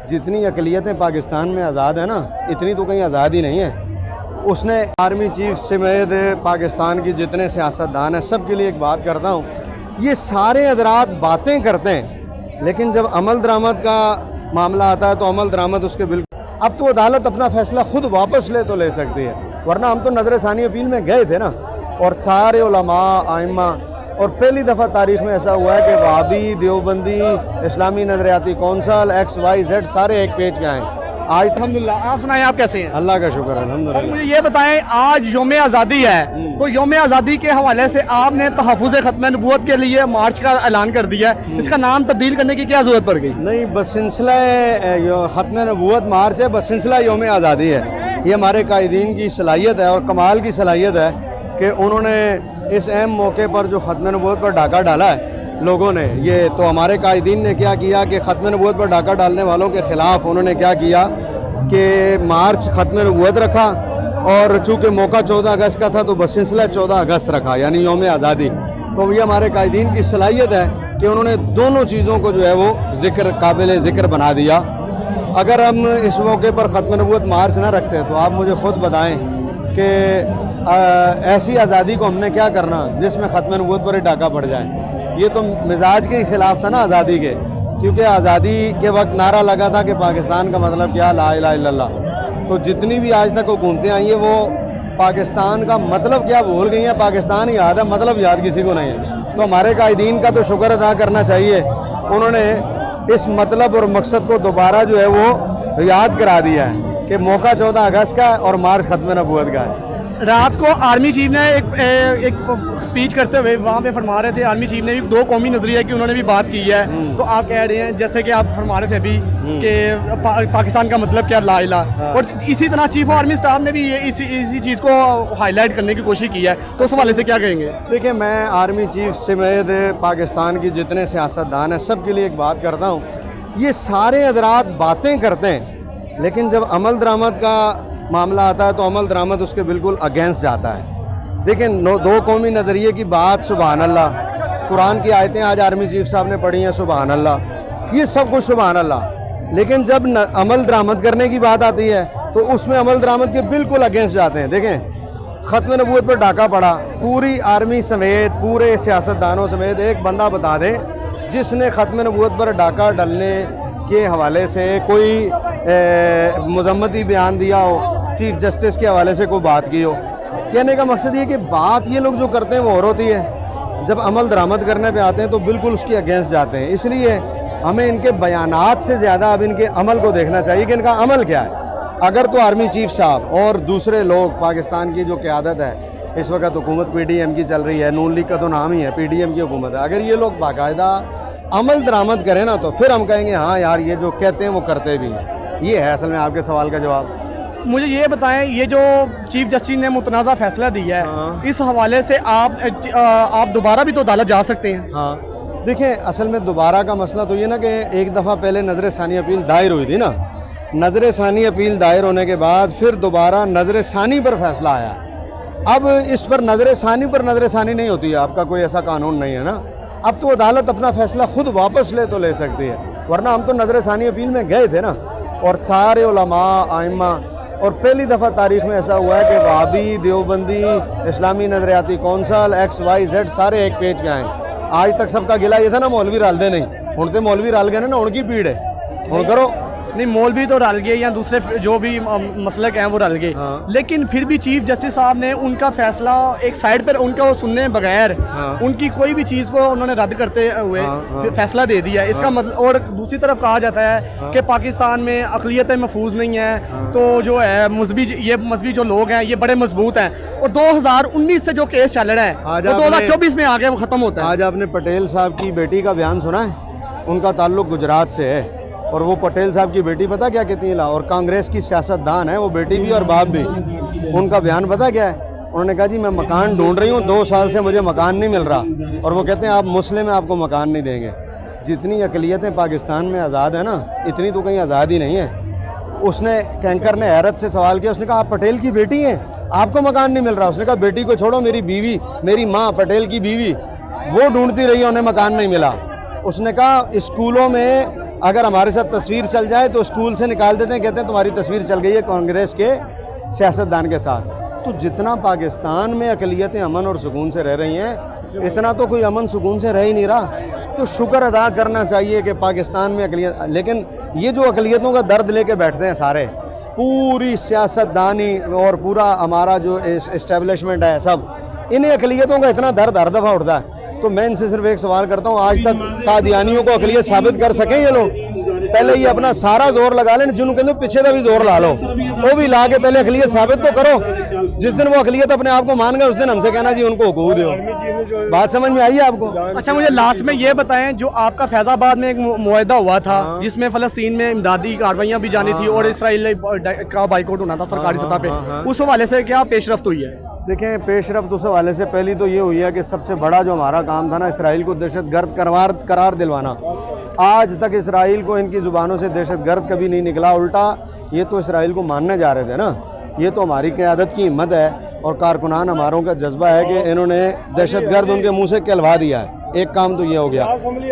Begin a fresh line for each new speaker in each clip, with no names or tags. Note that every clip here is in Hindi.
जितनी अक़लियतें पाकिस्तान में आज़ाद है ना, इतनी तो कहीं आज़ादी नहीं है। उसने आर्मी चीफ समेत पाकिस्तान की जितने सियासतदान हैं सब के लिए एक बात करता हूँ, ये सारे हज़रात बातें करते हैं, लेकिन जब अमल दरामद का मामला आता है तो अमल दरामद उसके बिल्कुल। अब तो अदालत अपना फ़ैसला खुद वापस ले तो ले सकती है, वरना हम तो नज़र सानी अपील में गए थे ना, और सारे उलमा आइम्मा, और पहली दफ़ा तारीख़ में ऐसा हुआ है कि वहाबी, देवबंदी, इस्लामी नज़रियाती कौंसल, XYZ सारे एक पेज पे आए आज।
अल्हम्दुलिल्लाह। आप सुनाएं, आप कैसे हैं?
अल्लाह का शुक्र है,
सर
अल्हम्दुलिल्लाह।
मुझे ये बताएं, आज यौम आज़ादी है, तो यौम आज़ादी के हवाले से आपने तहफ़्फ़ुज़ ख़त्म नबूवत के लिए मार्च का ऐलान कर दिया है, इसका नाम तब्दील करने की क्या ज़रूरत पड़ गई?
नहीं, बस सिलसिला ख़त्म नबूवत मार्च है, बस सिलसिला यौम आज़ादी है। ये हमारे कायदीन की सलाहियत है और कमाल की सलाहियत है कि उन्होंने इस अहम मौके पर जो ख़त्म नबूवत पर डाका डाला है लोगों ने, ये तो हमारे कायदीन ने क्या किया कि ख़त्म नबूवत पर डाका डालने वालों के ख़िलाफ़ उन्होंने क्या किया कि मार्च ख़त्म नबूवत रखा, और चूँकि मौका 14 अगस्त का था तो बसिलसिला 14 अगस्त रखा, यानी यौम आज़ादी। तो ये हमारे कायदीन की सलाहियत है कि उन्होंने दोनों चीज़ों को जो है वो ज़िक्र, काबिल ज़िक्र बना दिया। अगर हम इस मौके पर ख़त्म नबूवत मार्च ना रखते तो आप मुझे ख़ुद बताएँ कि ऐसी आज़ादी को हमने क्या करना जिसमें ख़त्म नबूवत पर ही डाका पड़ जाए। ये तो मिजाज के ख़िलाफ़ था ना आज़ादी के, क्योंकि आज़ादी के वक्त नारा लगा था कि पाकिस्तान का मतलब क्या, ला इलाहा इल्लल्लाह। तो जितनी भी आज तक हुकूमतें आई हैं वो पाकिस्तान का मतलब क्या भूल गई हैं, पाकिस्तान ही याद है, मतलब याद किसी को नहीं है। तो हमारे कायदीन का तो शुक्र अदा करना चाहिए, उन्होंने इस मतलब और मकसद को दोबारा जो है वो याद करा दिया है कि मौका 14 अगस्त का और मार्च ख़त्म नबूवत का है।
रात को आर्मी चीफ ने एक स्पीच करते हुए वहाँ पे फरमा रहे थे, आर्मी चीफ ने भी दो कौमी नजरिया की उन्होंने भी बात की है। तो आप कह रहे हैं, जैसे कि आप फरमा रहे थे अभी कि पाकिस्तान का मतलब क्या, ला इलाहा, और इसी तरह चीफ ऑफ आर्मी स्टाफ ने भी इसी चीज़ को हाईलाइट करने की कोशिश की है, तो उस हवाले से क्या कहेंगे?
देखिए, मैं आर्मी चीफ समेत पाकिस्तान की जितने सियासतदान हैं सब के लिए एक बात करता हूँ, ये सारे हज़रात बातें करते हैं, लेकिन जब अमल दरामद का मामला आता है तो अमल दरामद उसके बिल्कुल अगेंस्ट जाता है। देखिए, दो कौमी नज़रिए की बात, सुबहान अल्लाह, कुरान की आयतें आज आर्मी चीफ साहब ने पढ़ी हैं, सुबहान अल्लाह, ये सब कुछ सुबहान अल्लाह, लेकिन जब अमल दरामद करने की बात आती है तो उसमें अमल दरामद के बिल्कुल अगेंस्ट जाते हैं। देखें, ख़त्म नबूवत पर डाका पड़ा, पूरी आर्मी समेत, पूरे सियासतदानों समेत एक बंदा बता दे जिसने ख़त्म नबूवत पर डाका डालने के हवाले से कोई मज़म्मती बयान दिया हो, चीफ जस्टिस के हवाले से कोई बात की हो। कहने का मकसद ये कि बात ये लोग जो करते हैं वो और होती है, जब अमल दरामद करने पे आते हैं तो बिल्कुल उसके अगेंस्ट जाते हैं। इसलिए हमें इनके बयानात से ज़्यादा अब इनके अमल को देखना चाहिए कि इनका अमल क्या है। अगर तो आर्मी चीफ साहब और दूसरे लोग, पाकिस्तान की जो क़यादत है इस वक्त, हुकूमत PDM की चल रही है, नून लीग का तो नाम ही है, PDM की हुकूमत है, अगर ये लोग बाकायदा अमल दरामद करें ना तो फिर हम कहेंगे हाँ यार, ये जो कहते हैं वो करते भी हैं। ये है असल में आपके सवाल का जवाब।
मुझे ये बताएं, ये जो चीफ जस्टिस ने मुतनाज़ा फैसला दिया है, इस हवाले से आप दोबारा भी तो अदालत जा सकते हैं।
हाँ, देखें, असल में दोबारा का मसला तो ये ना कि एक दफ़ा पहले नज़र सानी अपील दायर हुई थी ना, नज़र सानी अपील दायर होने के बाद फिर दोबारा नज़र सानी पर फैसला आया। अब इस पर नज़र सानी नहीं होती है, आपका कोई ऐसा कानून नहीं है ना। अब तो अदालत अपना फ़ैसला खुद वापस ले तो ले सकती है, वरना हम तो नज़र सानी अपील में गए थे ना, और सारे उलमा आइम्मा, और पहली दफ़ा तारीख़ में ऐसा हुआ है कि वहाबी, देवबंदी, इस्लामी नज़रियाती कौंसल, XYZ सारे एक पेज पे आए। आज तक सबका गिला ये था ना मौलवी रल दे नहीं, हुण तो मौलवी रल गए ना, उनकी पीड़ है, हुण करो।
नहीं, मौलवी तो रल गए या दूसरे जो भी मसलक हैं वो रल गए।
हाँ।
लेकिन फिर भी चीफ जस्टिस साहब ने उनका फैसला एक साइड पर उनका वो सुनने बगैर,
हाँ।
उनकी कोई भी चीज़ को उन्होंने रद्द करते हुए
हाँ।
फैसला दे दिया। इसका मतलब, और दूसरी तरफ कहा जाता है कि पाकिस्तान में अक़लियतें महफूज नहीं हैं, तो जो है मजहबी जो लोग हैं ये बड़े मजबूत हैं, और 2019 से जो केस चल रहा है वो 2024 में आगे वो ख़त्म होता है।
आज आपने पटेल साहब की बेटी का बयान सुना है? उनका ताल्लुक़ गुजरात से है, और वो पटेल साहब की बेटी पता क्या कहती है, और कांग्रेस की सियासतदान है वो, बेटी भी और बाप भी। उनका बयान पता क्या है? उन्होंने कहा जी मैं मकान ढूंढ रही हूँ, 2 साल से मुझे मकान नहीं मिल रहा, और वो कहते हैं आप मुस्लिम हैं, आपको मकान नहीं देंगे। जितनी अक़लियतें पाकिस्तान में आज़ाद है ना, इतनी तो कहीं आज़ादी नहीं है। उसने, कैंकर ने हैरत से सवाल किया, उसने कहा आप पटेल की बेटी हैं, आपको मकान नहीं मिल रहा? उसने कहा बेटी को छोड़ो, मेरी बीवी, मेरी माँ पटेल की बीवी, वो ढूंढती रही, उन्हें मकान नहीं मिला। उसने कहा स्कूलों में अगर हमारे साथ तस्वीर चल जाए तो स्कूल से निकाल देते हैं, कहते हैं तुम्हारी तस्वीर चल गई है कांग्रेस के सियासतदान के साथ। तो जितना पाकिस्तान में अक़लियतें अमन और सुकून से रह रही हैं, इतना तो कोई अमन सुकून से रह ही नहीं रहा। तो शुक्र अदा करना चाहिए कि पाकिस्तान में अक़लियत, लेकिन ये जो अक़लियतों का दर्द लेके बैठते हैं सारे, पूरी सियासतदानी और पूरा हमारा जो इस्टेब्लिशमेंट है सब, इन्हें अक़लियतों का इतना दर्द हर दफ़ा उठता है। तो मैं इनसे सिर्फ एक सवाल करता हूँ, आज तक कादियानियों को अक़लियत साबित कर सकें ये लोग? पहले ये अपना सारा जोर लगा लें, जिन्होंने कहते पीछे का भी जोर ला लो, वो भी ला के पहले अक़लियत साबित तो करो। जिस दिन वो अक़लियत अपने आप को मान गए उस दिन हमसे कहना जी उनको हुकूक दो। बात समझ में आई है आपको?
अच्छा, मुझे लास्ट में ये बताएं, जो आपका फैजाबाद में एक मुआहदा हुआ था जिसमें फ़लस्तीन में इमदादी कार्रवाइयाँ भी जानी थी और इसराइल का बाइकआउट होना था सरकारी सतह पे, उस हवाले से क्या पेशरफ्त हुई है?
देखें, पेशरफ्त उस हवाले से पहली तो ये हुई है कि सबसे बड़ा जो हमारा काम था ना, इसराइल को दहशतगर्द करार दिलवाना। आज तक इसराइल को इनकी ज़ुबानों से दहशतगर्द कभी नहीं निकला, उल्टा ये तो इसराइल को मानने जा रहे थे ना। ये तो हमारी क़यादत की हिम्मत है और कारकुनान हमारों का जज्बा है कि इन्होंने दहशतगर्द उनके मुंह से कहलवा दिया है। एक काम तो ये हो गया।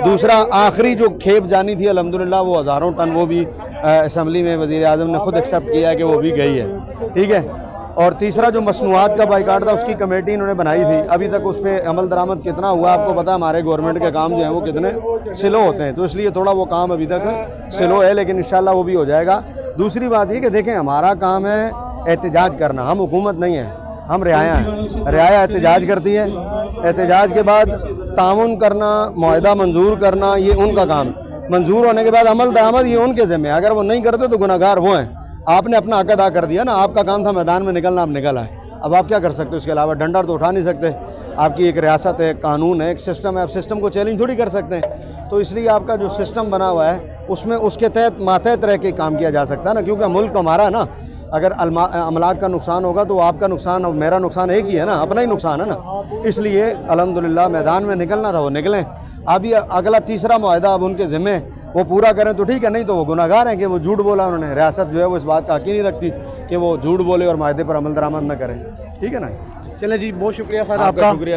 दूसरा, आखिरी जो खेप जानी थी अल्हम्दुलिल्लाह वो हज़ारों टन, वो भी असम्बली में वज़ीर आज़म ने खुद एक्सेप्ट किया है कि वो भी गई है, ठीक है। और तीसरा जो मसनूआत का बाइकाट था उसकी कमेटी इन्होंने बनाई थी, अभी तक उस पर अमल दरामद कितना हुआ आपको पता है? हमारे गवर्नमेंट के काम जो हैं वो कितने स्लो होते हैं, तो इसलिए थोड़ा वो काम अभी तक स्लो है, लेकिन इंशाल्लाह वो भी हो जाएगा। दूसरी बात ये कि देखें, हमारा काम है एहतजाज करना, हम हुकूमत नहीं है, हम रियाया हैं। रियाया एहतजाज करती है, एहतजाज के बाद ताउन करना, मुआहदा मंजूर करना, ये उनका काम। मंजूर होने के बाद अमल दरामद ये उनके ज़िम्मे, अगर वो नहीं करते तो गुनहगार वो हैं। आपने अपना हक अदा कर दिया ना, आपका काम था मैदान में निकलना, आप निकल आए। अब आप क्या कर सकते हो? उसके अलावा डंडा तो उठा नहीं सकते। आपकी एक रियासत है, कानून है, एक सिस्टम है, आप सिस्टम को चैलेंज थोड़ी कर सकते हैं। तो इसलिए आपका जो सिस्टम बना हुआ है उसमें उसके तहत मातहत रह के काम किया जा सकता है ना, क्योंकि मुल्क हमारा है ना। अगर अमलाक का नुकसान होगा तो आपका नुकसान और मेरा नुकसान एक ही है ना, अपना ही नुकसान है ना। इसलिए अल्हम्दुलिल्लाह मैदान में निकलना था, वो निकलें। अभी अगला तीसरा मुआहदा अब उनके ज़िम्मे, वो पूरा करें तो ठीक है, नहीं तो वो गुनाहगार हैं कि वो झूठ बोला उन्होंने। रियासत जो है वो इस बात का हक़ ही नहीं रखती कि वो झूठ बोले और मुआहदे पर अमल दरामद न करें, ठीक है ना।
चलें जी, बहुत शुक्रिया सर
आपका
आपका।
शुक्रिया।